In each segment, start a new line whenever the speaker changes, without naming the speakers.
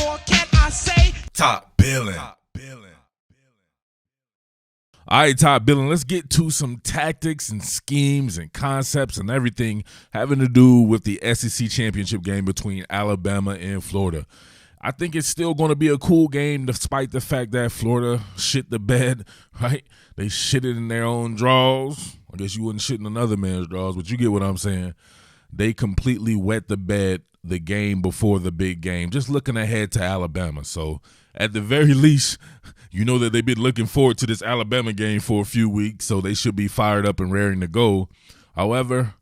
more can I say?
Top Billin. All right, Top Billin, let's get to some tactics and schemes and concepts and everything having to do with the SEC championship game between Alabama and Florida. I think it's still going to be a cool game despite the fact that Florida shit the bed, right? They shit it in their own draws. I guess you wouldn't shit in another man's draws, but you get what I'm saying. They completely wet the bed the game before the big game, just looking ahead to Alabama. So at the very least, you know that they've been looking forward to this Alabama game for a few weeks, so they should be fired up and raring to go. However,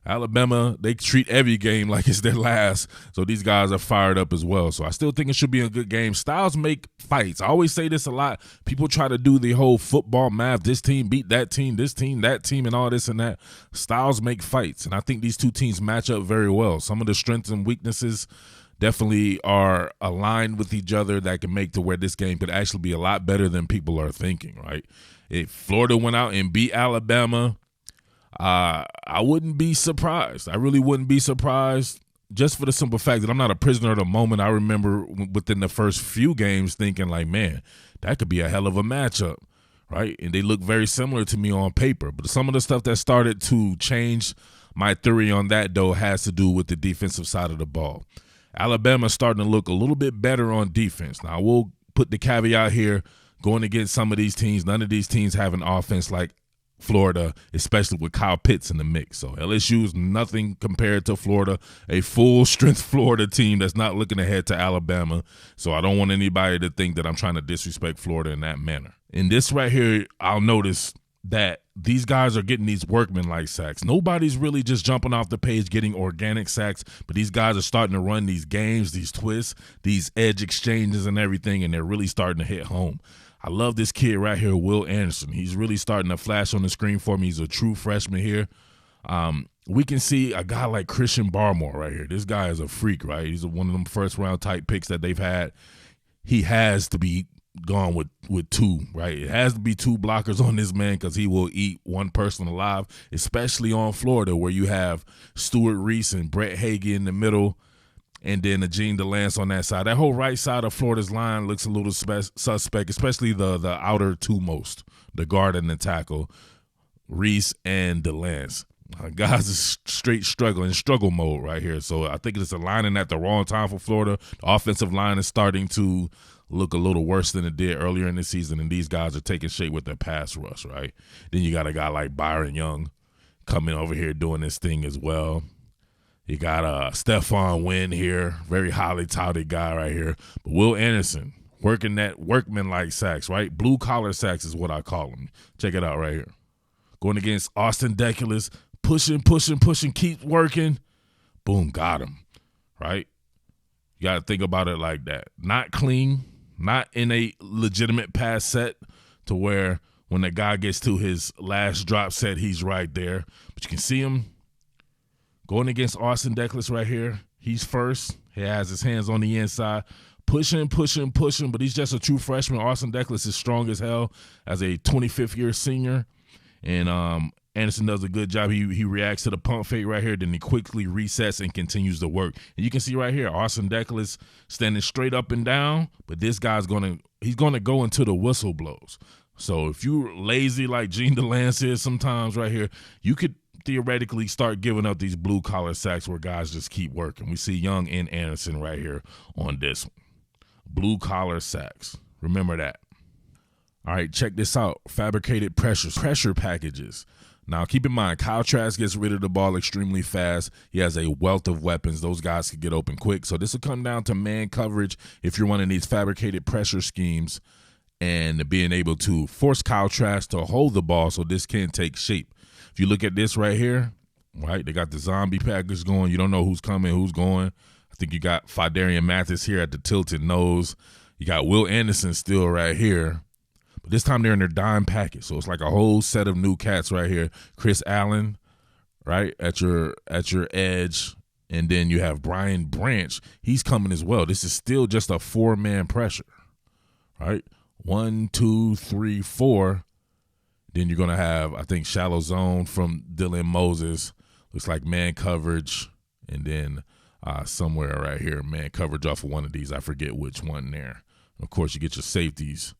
Alabama, they treat every game like it's their last, so these guys are fired up as well. So I still think it should be a good game. Styles make fights. I always say this a lot. People try to do the whole football math. This team beat that team, that team, and all this and that. Styles make fights, and I think these two teams match up very well. Some of the strengths and weaknesses definitely are aligned with each other that can make to where this game could actually be a lot better than people are thinking, right? If Florida went out and beat Alabama, I wouldn't be surprised. I really wouldn't be surprised, just for the simple fact that I'm not a prisoner of the moment. I remember within the first few games thinking like, man, that could be a hell of a matchup, right? And they look very similar to me on paper. But some of the stuff that started to change my theory on that, though, has to do with the defensive side of the ball. Alabama's starting to look a little bit better on defense. Now, I will put the caveat here, going against some of these teams, none of these teams have an offense like Florida, especially with Kyle Pitts in the mix. So LSU's nothing compared to Florida, a full-strength Florida team that's not looking ahead to Alabama. So I don't want anybody to think that I'm trying to disrespect Florida in that manner. In this right here, I'll notice that these guys are getting these workman-like sacks. Nobody's really just jumping off the page getting organic sacks, but these guys are starting to run these games, these twists, these edge exchanges and everything, and they're really starting to hit home. I love this kid right here, Will Anderson. He's really starting to flash on the screen for me. He's a true freshman here. We can see a guy like Christian Barmore right here. This guy is a freak, right? He's one of them first-round type picks that they've had. He has to be gone with two, right? It has to be two blockers on this man because he will eat one person alive, especially on Florida where you have Stuart Reese and Brett Hagee in the middle, and then Gene DeLance on that side. That whole right side of Florida's line looks a little suspect, especially the outer two most, the guard and the tackle, Reese and DeLance. Guys is straight struggle mode right here. So I think it's aligning at the wrong time for Florida. The offensive line is starting to look a little worse than it did earlier in the season, and these guys are taking shape with their pass rush, right? Then you got a guy like Byron Young coming over here doing this thing as well. You got Stephon Wynn here, very highly touted guy right here. But Will Anderson working that workman-like sacks, right? Blue-collar sacks is what I call them. Check it out right here. Going against Austin Deculus, pushing, keep working. Boom, got him, right? You got to think about it like that. Not clean, not in a legitimate pass set to where when the guy gets to his last drop set, he's right there. But you can see him going against Austin Deculus right here. He's first. He has his hands on the inside. Pushing, but he's just a true freshman. Austin Deculus is strong as hell as a 25th-year senior. And Anderson does a good job. He reacts to the pump fake right here. Then he quickly resets and continues to work. And you can see right here, Austin Deculus standing straight up and down. But this guy's he's gonna go until the whistle blows. So if you're lazy like Gene DeLance is sometimes right here, you could theoretically start giving up these blue-collar sacks where guys just keep working. We see Young and Anderson right here on this one. Blue-collar sacks. Remember that. All right, check this out. Fabricated pressure packages. Now, keep in mind, Kyle Trask gets rid of the ball extremely fast. He has a wealth of weapons. Those guys can get open quick. So this will come down to man coverage if you're one of these fabricated pressure schemes and being able to force Kyle Trask to hold the ball so this can take shape. If you look at this right here, right, they got the zombie package going. You don't know who's coming, who's going. I think you got Fidarian Mathis here at the tilted nose. You got Will Anderson still right here. But this time they're in their dime package. So it's like a whole set of new cats right here. Chris Allen, right, at your edge. And then you have Brian Branch. He's coming as well. This is still just a four-man pressure, right? 1, 2, 3, 4. Then you're going to have, I think, shallow zone from Dylan Moses. Looks like man coverage. And then somewhere right here, man coverage off of one of these. I forget which one there. Of course, you get your safeties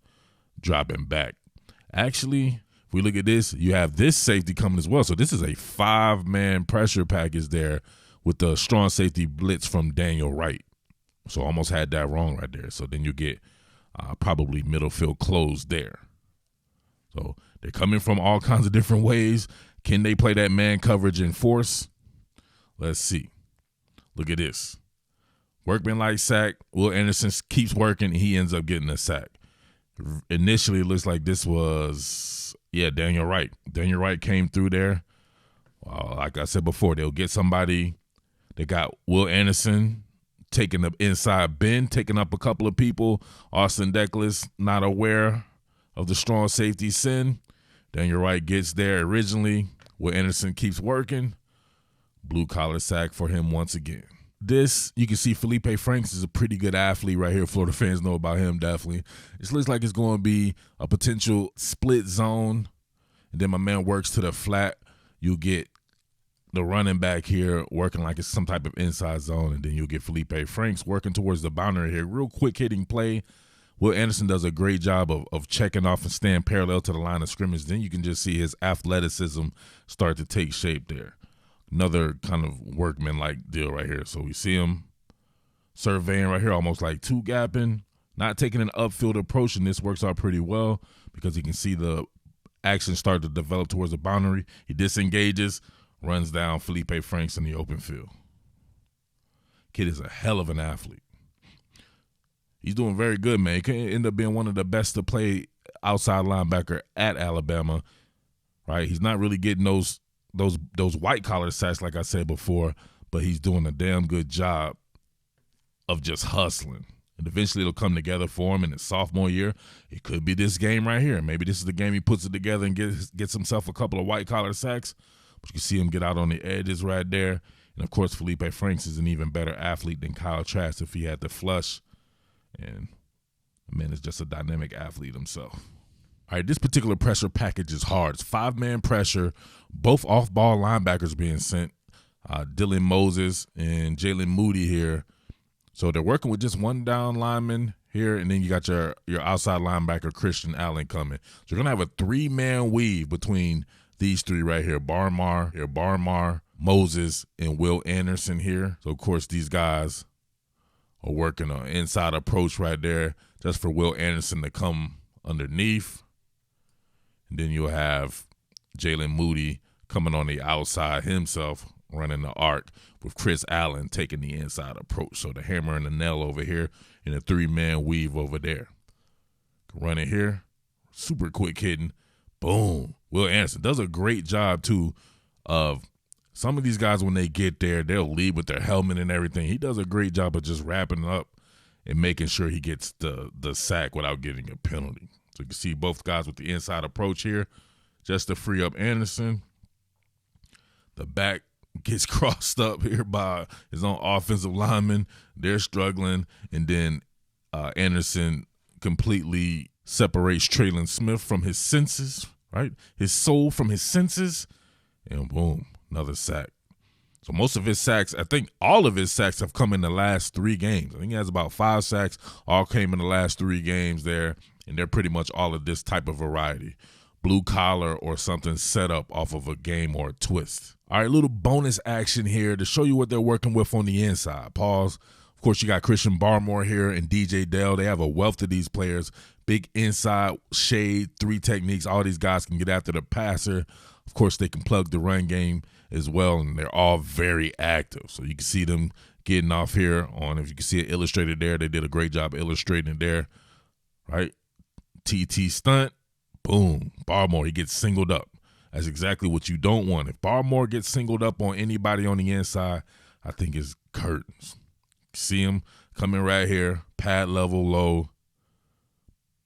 dropping back. Actually, if we look at this, you have this safety coming as well. So this is a 5-man pressure package there with the strong safety blitz from Daniel Wright. So almost had that wrong right there. So then you get probably middle field closed there. So they're coming from all kinds of different ways. Can they play that man coverage in force? Let's see. Look at this. Workman-like sack. Will Anderson keeps working, and he ends up getting a sack. Initially, it looks like this was, Daniel Wright. Daniel Wright came through there. Like I said before, they'll get somebody. They got Will Anderson taking the inside bend, taking up a couple of people. Austin Deckles not aware of the strong safety sin. Daniel Wright gets there originally. Will Anderson keeps working. Blue collar sack for him once again. This, you can see Felipe Franks is a pretty good athlete right here. Florida fans know about him, definitely. It looks like it's going to be a potential split zone. And then my man works to the flat. You'll get the running back here working like it's some type of inside zone. And then you'll get Felipe Franks working towards the boundary here. Real quick hitting play. Will Anderson does a great job of checking off and staying parallel to the line of scrimmage. Then you can just see his athleticism start to take shape there. Another kind of workman-like deal right here. So we see him surveying right here, almost like two-gapping, not taking an upfield approach, and this works out pretty well because you can see the action start to develop towards the boundary. He disengages, runs down Felipe Franks in the open field. Kid is a hell of an athlete. He's doing very good, man. He could end up being one of the best to play outside linebacker at Alabama, right? He's not really getting those white collar sacks like I said before, but he's doing a damn good job of just hustling. And eventually it'll come together for him in his sophomore year. It could be this game right here. Maybe this is the game he puts it together and gets himself a couple of white collar sacks. But you can see him get out on the edges right there. And of course, Felipe Franks is an even better athlete than Kyle Trask if he had to flush. And the man is just a dynamic athlete himself. All right, this particular pressure package is hard. It's 5-man pressure, both off-ball linebackers being sent, Dylan Moses and Jalen Moody here. So they're working with just one down lineman here, and then you got your outside linebacker, Christian Allen, coming. So you're going to have a 3-man weave between these three right here, Barmar, Moses, and Will Anderson here. So, of course, these guys are working an inside approach right there just for Will Anderson to come underneath. And then you'll have Jalen Moody coming on the outside himself, running the arc, with Chris Allen taking the inside approach. So the hammer and the nail over here and a 3-man weave over there. Run it here. Super quick hitting. Boom. Will Anderson does a great job, too, of some of these guys when they get there, they'll lead with their helmet and everything. He does a great job of just wrapping up and making sure he gets the sack without getting a penalty. So you can see both guys with the inside approach here just to free up Anderson. The back gets crossed up here by his own offensive lineman. They're struggling. And then Anderson completely separates Traylon Smith from his senses, right? His soul from his senses. And boom, another sack. So most of his sacks, I think all of his sacks have come in the last 3 games. I think he has about 5 sacks, all came in the last 3 games there. And they're pretty much all of this type of variety. Blue collar or something set up off of a game or a twist. All right, little bonus action here to show you what they're working with on the inside. Pause. Of course, you got Christian Barmore here and DJ Dell. They have a wealth of these players. Big inside, shade, 3 techniques. All these guys can get after the passer. Of course, they can plug the run game as well, and they're all very active. So you can see them getting off here on, if you can see it illustrated there, they did a great job illustrating it there, right? TT stunt, boom, Barmore, he gets singled up. That's exactly what you don't want. If Barmore gets singled up on anybody on the inside, I think it's curtains. See him coming right here, pad level low,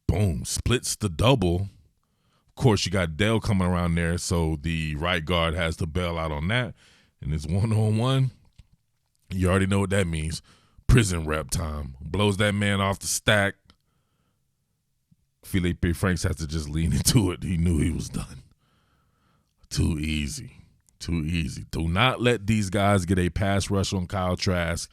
boom, splits the double. Of course, you got Dell coming around there, so the right guard has to bail out on that. And it's 1-on-1. You already know what that means. Prison rep time. Blows that man off the stack. Felipe Franks has to just lean into it. He knew he was done. Too easy. Too easy. Do not let these guys get a pass rush on Kyle Trask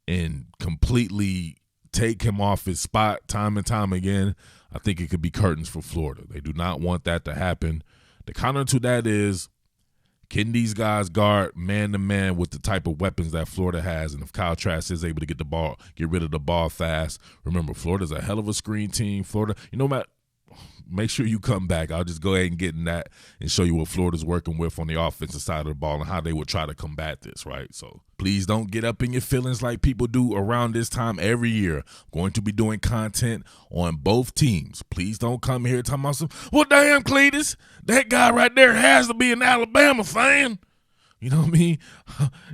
and completely take him off his spot time and time again. I think it could be curtains for Florida. They do not want that to happen. The counter to that is, can these guys guard man-to-man with the type of weapons that Florida has? And if Kyle Trask is able to get rid of the ball fast. Remember, Florida's a hell of a screen team. Florida, Matt, make sure you come back. I'll just go ahead and get in that and show you what Florida's working with on the offensive side of the ball and how they would try to combat this, right? So please don't get up in your feelings like people do around this time every year. I'm going to be doing content on both teams. Please don't come here talking about well, damn, Cletus, that guy right there has to be an Alabama fan. You know what I mean?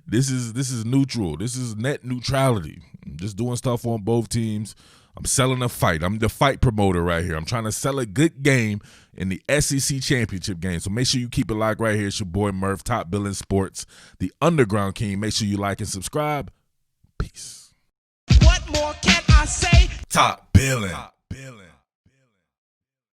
This is neutral. This is net neutrality. I'm just doing stuff on both teams. I'm selling a fight. I'm the fight promoter right here. I'm trying to sell a good game in the SEC championship game. So make sure you keep it locked right here. It's your boy Murf, Top Billin Sports, the Underground King. Make sure you like and subscribe. Peace.
What more can I say?
Top Billin.